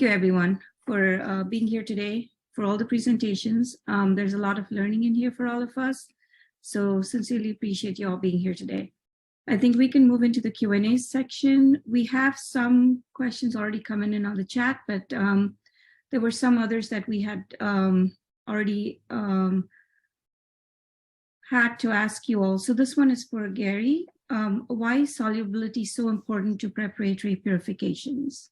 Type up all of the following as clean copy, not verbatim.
you everyone for being here today, for all the presentations. There's a lot of learning in here for all of us. So sincerely appreciate you all being here today. I think we can move into the Q&A section. We have some questions already coming in on the chat, but there were some others that we had already had to ask you all. So this one is for Gary. Why is solubility so important to preparatory purifications?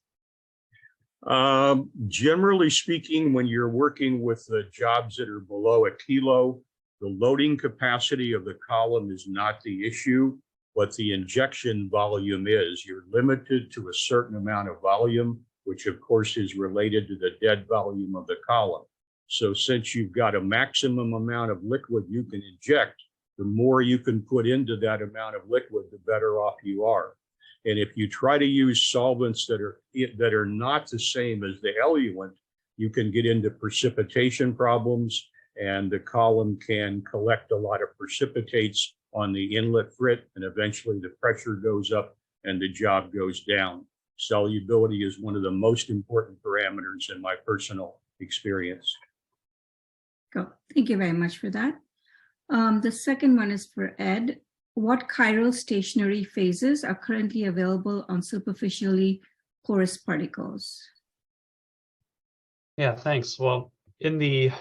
Generally speaking, when you're working with the jobs that are below a kilo, the loading capacity of the column is not the issue. What the injection volume is, you're limited to a certain amount of volume, which of course is related to the dead volume of the column. So since you've got a maximum amount of liquid you can inject, the more you can put into that amount of liquid, the better off you are. And if you try to use solvents that are not the same as the eluent, you can get into precipitation problems, and the column can collect a lot of precipitates on the inlet frit, and eventually the pressure goes up and the job goes down. Solubility is one of the most important parameters in my personal experience. Cool. Thank you very much for that. The second one is for Ed. What chiral stationary phases are currently available on superficially porous particles? Yeah, thanks. Well, in the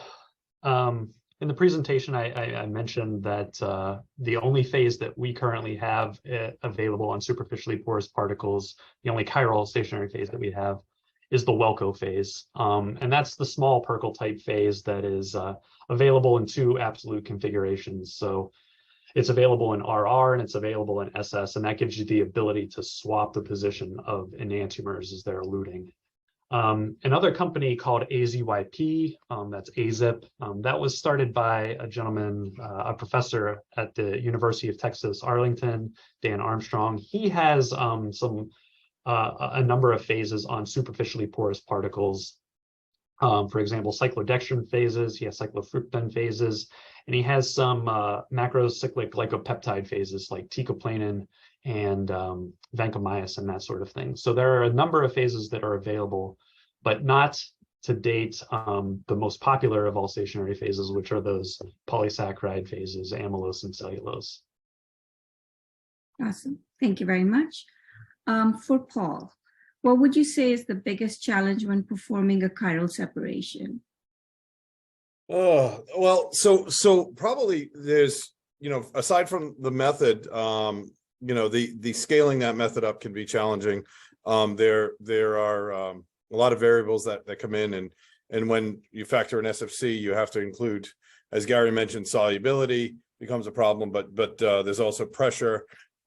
presentation, I mentioned that the only phase that we currently have available on superficially porous particles, the only chiral stationary phase that we have, is the Welco phase. And that's the small Perkle type phase that is available in two absolute configurations. So it's available in RR and it's available in SS, and that gives you the ability to swap the position of enantiomers as they're eluting. Another company called AZYP, that's AZIP, that was started by a gentleman, a professor at the University of Texas, Arlington, Dan Armstrong. He has a number of phases on superficially porous particles. For example, cyclodextrin phases, he has cyclofructan phases, and he has some macrocyclic glycopeptide phases like teicoplanin and vancomycin, that sort of thing. So there are a number of phases that are available, but not to date the most popular of all stationary phases, which are those polysaccharide phases, amylose and cellulose. Awesome. Thank you very much. For Paul, what would you say is the biggest challenge when performing a chiral separation? Well, so probably there's, aside from the method, the scaling that method up can be challenging. There are a lot of variables that come in, and when you factor in SFC, you have to include, as Gary mentioned, solubility becomes a problem, but there's also pressure.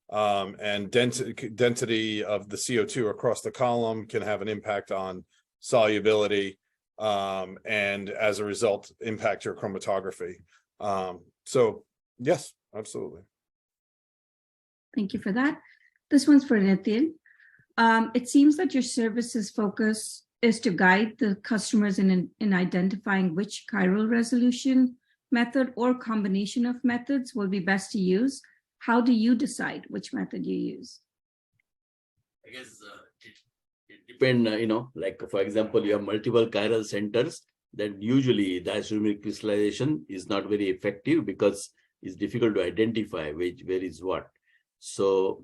And density of the CO2 across the column can have an impact on solubility, and as a result, impact your chromatography. So yes, absolutely. Thank you for that. This one's for Nitin. It seems that your service's focus is to guide the customers in identifying which chiral resolution method or combination of methods will be best to use. How do you decide which method you use? I guess it depends, like for example, you have multiple chiral centers, then usually diacetyl crystallization is not very effective because it's difficult to identify where is what. So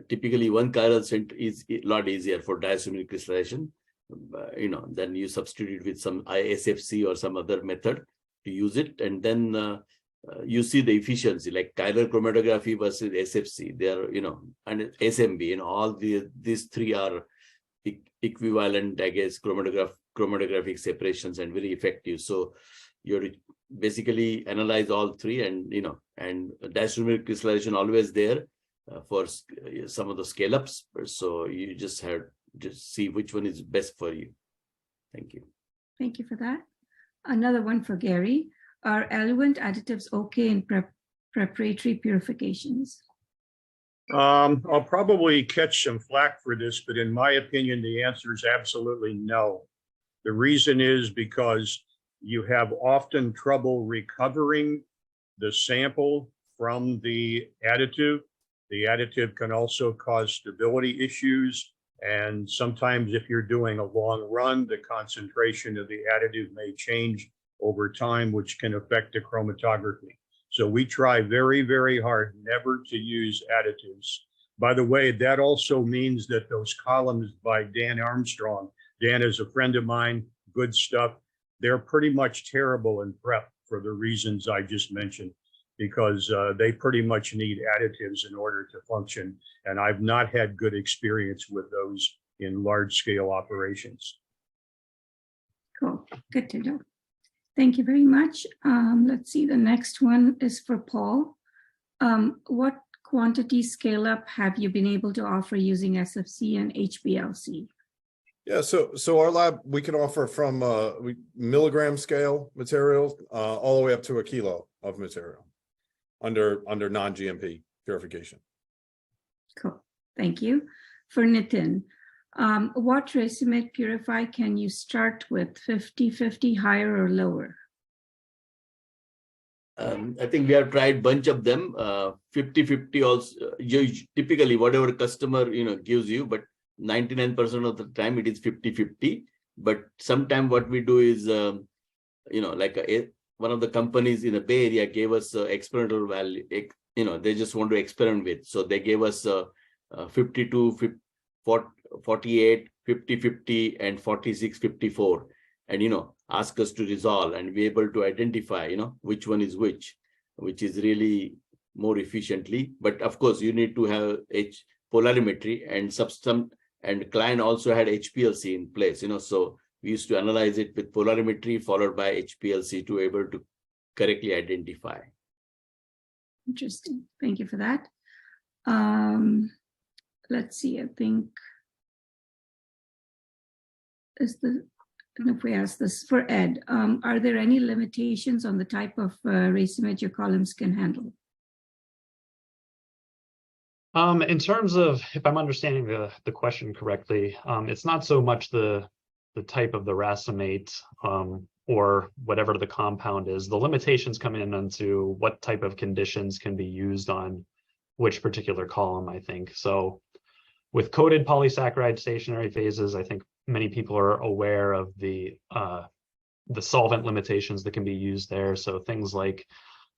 typically one chiral center is a lot easier for diacetyl crystallization. Then you substitute with some ISFC or some other method to use it, and then you see the efficiency, like chiral chromatography versus SFC. They are, and SMB, all these three are equivalent, I guess, chromatographic separations and very effective. So you basically analyze all three, and and diacetyl crystallization always there for some of the scale-ups. So you just have to see which one is best for you. Thank you. Thank you for that. Another one for Gary. Are eluent additives okay in preparatory purifications? I'll probably catch some flack for this, but in my opinion, the answer is absolutely no. The reason is because you have often trouble recovering the sample from the additive. The additive can also cause stability issues, And sometimes if you're doing a long run, the concentration of the additive may change over time, which can affect the chromatography. So we try very, very hard never to use additives. By the way, that also means that those columns by Dan Armstrong, Dan is a friend of mine, good stuff. They're pretty much terrible in prep for the reasons I just mentioned, because they pretty much need additives in order to function. And I've not had good experience with those in large scale operations. Cool, good to know. Thank you very much. Let's see, the next one is for Paul. What quantity scale up have you been able to offer using SFC and HPLC? Yeah, so our lab, we can offer from milligram scale materials all the way up to a kilo of material under non-GMP purification. Cool, thank you. For Nitin, what racemate purify can you start with, 50-50, higher or lower? I think we have tried bunch of them, 50-50 also. Typically, whatever customer gives you, but 99% of the time it is 50-50. But sometimes what we do is, like one of the companies in the Bay Area gave us experimental value. They just want to experiment with, so they gave us 52, 48, 50-50, and 46-54, and ask us to resolve and be able to identify which one is which is really more efficiently. But of course you need to have polarimetry, and and client also had HPLC in place, so we used to analyze it with polarimetry followed by HPLC to be able to correctly identify. Interesting, thank you for that. Let's see, I think if we ask this for Ed, are there any limitations on the type of racemate your columns can handle? In terms of, if I'm understanding the question correctly, it's not so much the type of the racemate or whatever the compound is. The limitations come in onto what type of conditions can be used on which particular column, I think. So with coated polysaccharide stationary phases, I think many people are aware of the solvent limitations that can be used there. So things like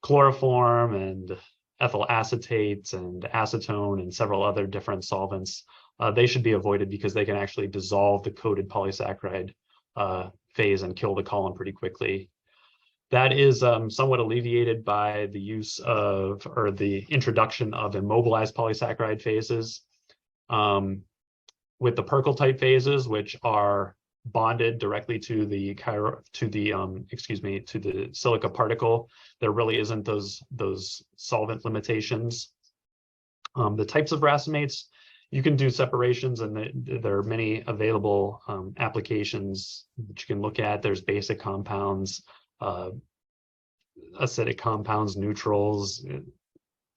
chloroform and ethyl acetates and acetone and several other different solvents, they should be avoided because they can actually dissolve the coated polysaccharide phase and kill the column pretty quickly. That is somewhat alleviated by the use of, or the introduction of, immobilized polysaccharide phases. With the Perkel type phases, which are bonded directly to the silica particle, there really isn't those solvent limitations. The types of racemates, you can do separations, and there are many available applications that you can look at. There's basic compounds, acidic compounds, neutrals,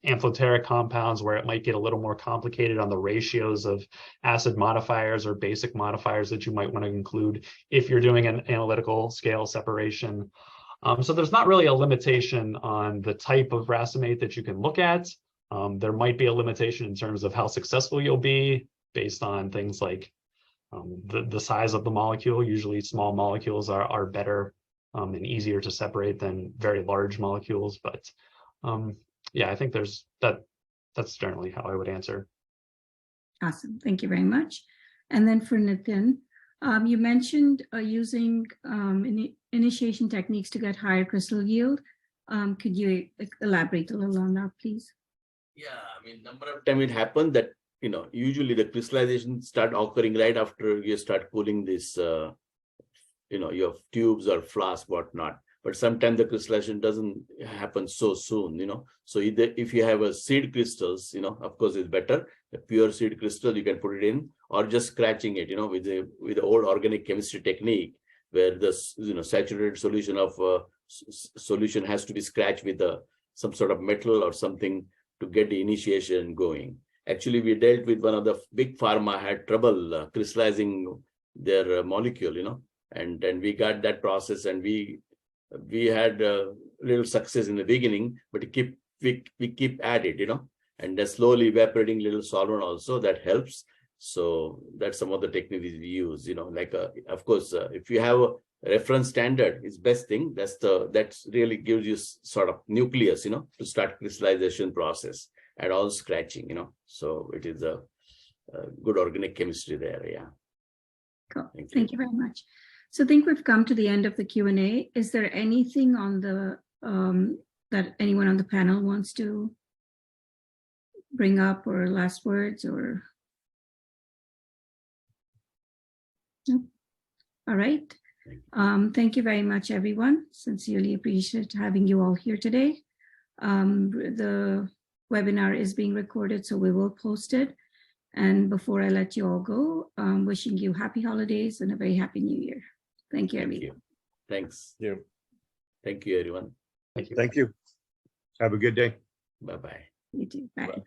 amphoteric compounds, where it might get a little more complicated on the ratios of acid modifiers or basic modifiers that you might want to include if you're doing an analytical scale separation. So there's not really a limitation on the type of racemate that you can look at. There might be a limitation in terms of how successful you'll be based on things like the size of the molecule. Usually small molecules are better and easier to separate than very large molecules, but yeah, I think that's generally how I would answer. Awesome, thank you very much. And then for Nitin, you mentioned using initiation techniques to get higher crystal yield. Could you elaborate a little on that, please? Yeah, I mean, number of times it happened that, usually the crystallization start occurring right after you start cooling this, your tubes or flask, whatnot. But sometimes the crystallization doesn't happen so soon, So either if you have a seed crystals, of course it's better. A pure seed crystal, you can put it in, or just scratching it, with the old organic chemistry technique, where the saturated solution of solution has to be scratched with some sort of metal or something to get the initiation going. Actually, we dealt with one of the big pharma had trouble crystallizing their molecule, and we got that process, and we had a little success in the beginning, but we keep at it, and they're slowly evaporating little solvent also, that helps. So that's some of the techniques we use, like of course, if you have a reference standard, is best thing. That really gives you sort of nucleus, to start crystallization process and all scratching, So it is a good organic chemistry there. Yeah. Cool. Thank you very much. So I think we've come to the end of the Q&A. Is there anything on the that anyone on the panel wants to bring up, or last words, or? No? All right. Thank you very much, everyone. Sincerely appreciate having you all here today. The webinar is being recorded, so we will post it. And before I let you all go, wishing you happy holidays and a very happy new year. Thank you, everyone. Thanks. Yeah. Thank you, everyone. Thank you. Thank you. Have a good day. Bye-bye. You too. Bye. Bye.